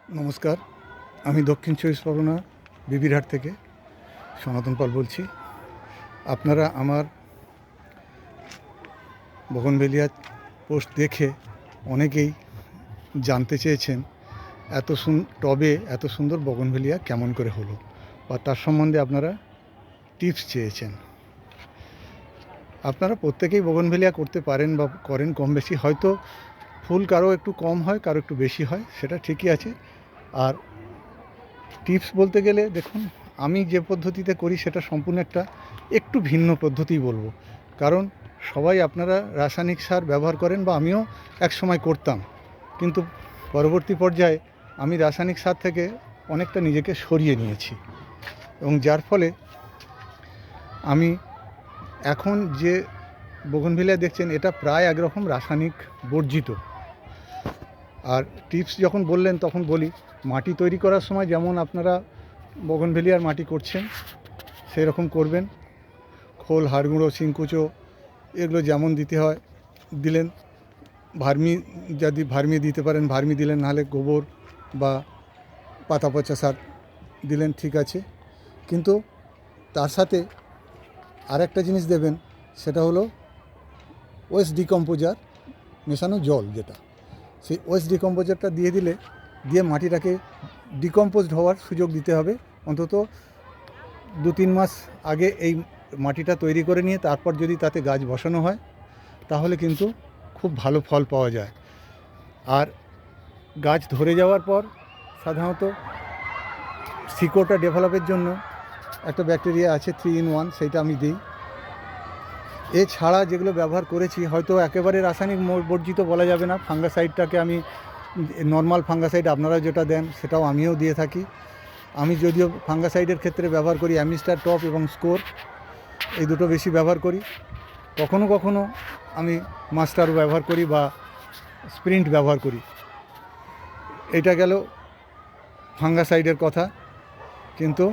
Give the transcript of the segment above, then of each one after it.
নমস্কার, আমি দক্ষিণ চব্বিশ পরগনা বিবিরহাট থেকে সনাতন পাল বলছি। আপনারা আমার বগনভেলিয়া পোস্ট দেখে অনেকেই জানতে চেয়েছেন টবে এত সুন্দর বগনভেলিয়া কেমন করে হলো, বা তার সম্বন্ধে আপনারা টিপস চেয়েছেন। আপনারা প্রত্যেকেই বগনভেলিয়া করতে পারেন বা করেন কম বেশি, হয়তো ফুল কারো একটু কম হয়, কারো একটু বেশি হয়, সেটা ঠিকই আছে। আর টিপস বলতে গেলে দেখুন, আমি যে পদ্ধতিতে করি সেটা সম্পূর্ণ একটু ভিন্ন পদ্ধতিই বলবো। কারণ সবাই আপনারা রাসায়নিক সার ব্যবহার করেন, বা আমিও এক সময় করতাম, কিন্তু পরবর্তী পর্যায়ে আমি রাসায়নিক সার থেকে অনেকটা নিজেকে সরিয়ে নিয়েছি, এবং যার ফলে আমি এখন যে বোগনভেলিয়া দেখছেন এটা প্রায় একরকম রাসায়নিক বর্জিত। আর টিপস যখন বললেন তখন বলি, মাটি তৈরি করার সময় যেমন আপনারা বগনভেলিয়ার মাটি করছেন সেই রকম করবেন। খোল, হাড় গুঁড়ো, শিংকুচো এগুলো যেমন দিতে হয় দিলেন। ভার্মি, যদি ভার্মি দিতে পারেন ভার্মি দিলেন, নাহলে গোবর বা পাতা পচা সার দিলেন, ঠিক আছে। কিন্তু তার সাথে আরেকটা জিনিস দেবেন, সেটা হলো ওয়েস্ট ডিকম্পোজার মেশানো জল, যেটা সেই ওয়েস্ট ডিকম্পোজারটা দিয়ে মাটিটাকে ডিকম্পোজড হওয়ার সুযোগ দিতে হবে। অন্তত 2-3 মাস আগে এই মাটিটা তৈরি করে নিয়ে তারপর যদি তাতে গাছ বসানো হয় তাহলে কিন্তু খুব ভালো ফল পাওয়া যায়। আর গাছ ধরে যাওয়ার পর সাধারণত শিকড়টা ডেভেলপের জন্য একটা ব্যাকটেরিয়া আছে 3-in-1, সেইটা আমি দিই। এছাড়া যেগুলো ব্যবহার করেছি, হয়তো একেবারে রাসায়নিক বর্জিত বলা যাবে না, ফাঙ্গাসাইডটাকে আমি নর্মাল ফাঙ্গাসাইড আপনারা যেটা দেন সেটাও আমিও দিয়ে থাকি। আমি যদিও ফাঙ্গাসাইডের ক্ষেত্রে ব্যবহার করি অ্যামিস্টার টপ এবং স্কোর, এই দুটো বেশি ব্যবহার করি। কখনো কখনো আমি মাস্টারও ব্যবহার করি বা স্প্রিন্ট ব্যবহার করি। এটা গেল ফাঙ্গাসাইডের কথা। কিন্তু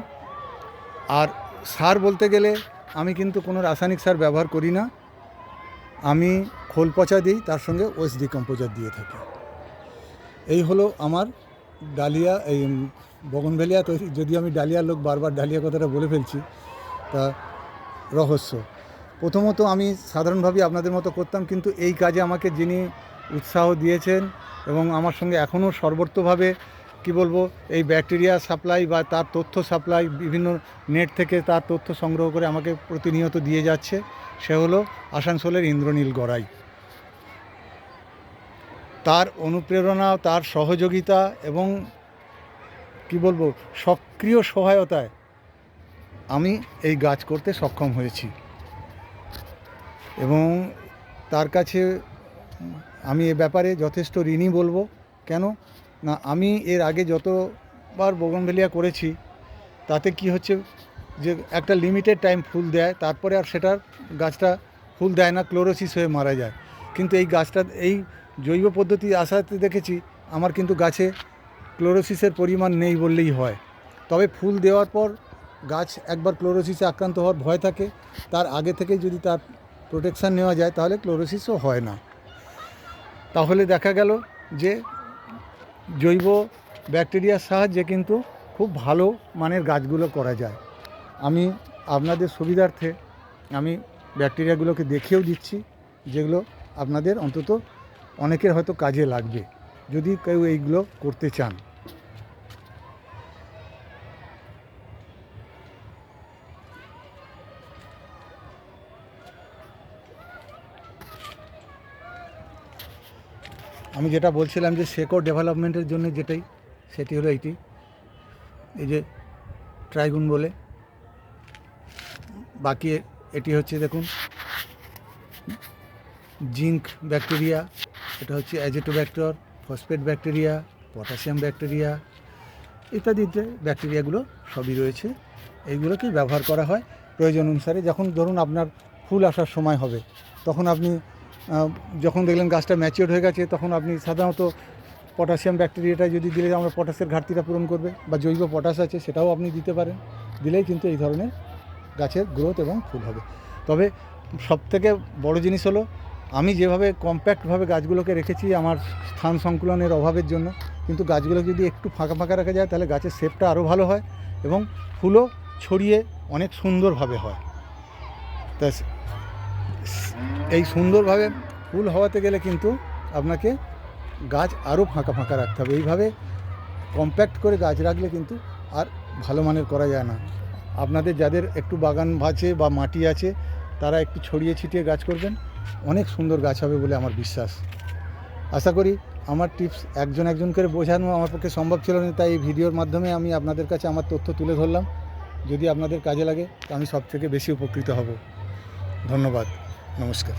আর সার বলতে গেলে আমি কিন্তু কোনো রাসায়নিক সার ব্যবহার করি না। আমি খোল পচা দিই, তার সঙ্গে ওয়েস্ট ডিকম্পোজার দিয়ে থাকি। এই হলো আমার ডালিয়া, এই বগনভেলিয়া তৈরি। যদিও আমি ডালিয়ার লোক, বারবার ডালিয়া কথাটা বলে ফেলছি, তা রহস্য। প্রথমত আমি সাধারণভাবে আপনাদের মতো করতাম, কিন্তু এই কাজে আমাকে যিনি উৎসাহ দিয়েছেন এবং আমার সঙ্গে এখনও সর্বত্রভাবে কি বলবো, এই ব্যাকটেরিয়া সাপ্লাই বা তার তথ্য সাপ্লাই, বিভিন্ন নেট থেকে তার তথ্য সংগ্রহ করে আমাকে প্রতিনিয়ত দিয়ে যাচ্ছে, সে হলো আসানসোলের ইন্দ্রনীল গড়াই। তার অনুপ্রেরণা, তার সহযোগিতা এবং কি বলবো, সক্রিয় সহায়তায় আমি এই গাছ করতে সক্ষম হয়েছি। এবং তার কাছে আমি এ ব্যাপারে যথেষ্ট ঋণী বলবো। কেন না, আমি এর আগে যতবার বগনভেলিয়া করেছি তাতে কি হচ্ছে, যে একটা লিমিটেড টাইম ফুল দেয়, তারপরে আর সেটার গাছটা ফুল দেয় না, ক্লোরোসিস হয়ে মারা যায়। কিন্তু এই গাছটা এই জৈব পদ্ধতি আসাতে দেখেছি আমার কিন্তু গাছে ক্লোরোসিসের পরিমাণ নেই বললেই হয়। তবে ফুল দেওয়ার পর গাছ একবার ক্লোরোসিসে আক্রান্ত হওয়ার ভয় থাকে, তার আগে থেকেই যদি তার প্রোটেকশান নেওয়া যায় তাহলে ক্লোরোসিসও হয় না। তাহলে দেখা গেল যে জৈব ব্যাকটেরিয়ার সাহায্যে কিন্তু খুব ভালো মানের গাছগুলো করা যায়। আমি আপনাদের সুবিধার্থে আমি ব্যাকটেরিয়াগুলোকে দেখিয়েও দিচ্ছি, যেগুলো আপনাদের অন্তত অনেকের হয়তো কাজে লাগবে যদি কেউ এইগুলো করতে চান। আমি যেটা বলছিলাম যে শেকড় ডেভেলপমেন্টের জন্য সেটি হলো এইটি, এই যে ট্রাইগুন বলে। বাকি এটি হচ্ছে দেখুন জিঙ্ক ব্যাকটেরিয়া, এটা হচ্ছে অ্যাজেটোব্যাক্টর, ফসফেট ব্যাকটেরিয়া, পটাশিয়াম ব্যাকটেরিয়া ইত্যাদিতে ব্যাকটেরিয়াগুলো সবই রয়েছে। এইগুলোকেই ব্যবহার করা হয় প্রয়োজন অনুসারে। যখন ধরুন আপনার ফুল আসার সময় হবে, তখন আপনি যখন দেখলেন গাছটা ম্যাচিওর হয়ে গেছে, তখন আপনি সাধারণত পটাশিয়াম ব্যাকটেরিয়াটা যদি দিলে আমরা পটাশের ঘাটতিটা পূরণ করবে, বা জৈব পটাশ আছে সেটাও আপনি দিতে পারেন। দিলেই কিন্তু এই ধরনের গাছের গ্রোথ এবং ফুল হবে। তবে সবথেকে বড় জিনিস হলো আমি যেভাবে কম্প্যাক্টভাবে গাছগুলোকে রেখেছি আমার স্থান সংকুলনের অভাবের জন্য, কিন্তু গাছগুলো যদি একটু ফাঁকা ফাঁকা রাখা যায় তাহলে গাছের শেপটা আরও ভালো হয় এবং ফুলও ছড়িয়ে অনেক সুন্দরভাবে হয়। তা এই সুন্দরভাবে ফুল হওয়াতে গেলে কিন্তু আপনাকে গাছ আরও ফাঁকা ফাঁকা রাখতে হবে। এইভাবে কম্প্যাক্ট করে গাছ রাখলে কিন্তু আর ভালো মানের করা যায় না। আপনাদের যাদের একটু বাগান আছে বা মাটি আছে তারা একটু ছড়িয়ে ছিটিয়ে গাছ করবেন, অনেক সুন্দর গাছ হবে বলে আমার বিশ্বাস। আশা করি আমার টিপস একজন একজন করে বোঝানো আমার পক্ষে সম্ভব ছিল না, তাই এই ভিডিওর মাধ্যমে আমি আপনাদের কাছে আমার তথ্য তুলে ধরলাম। যদি আপনাদের কাজে লাগে তো আমি সবথেকে বেশি উপকৃত হব। ধন্যবাদ, নমস্কার।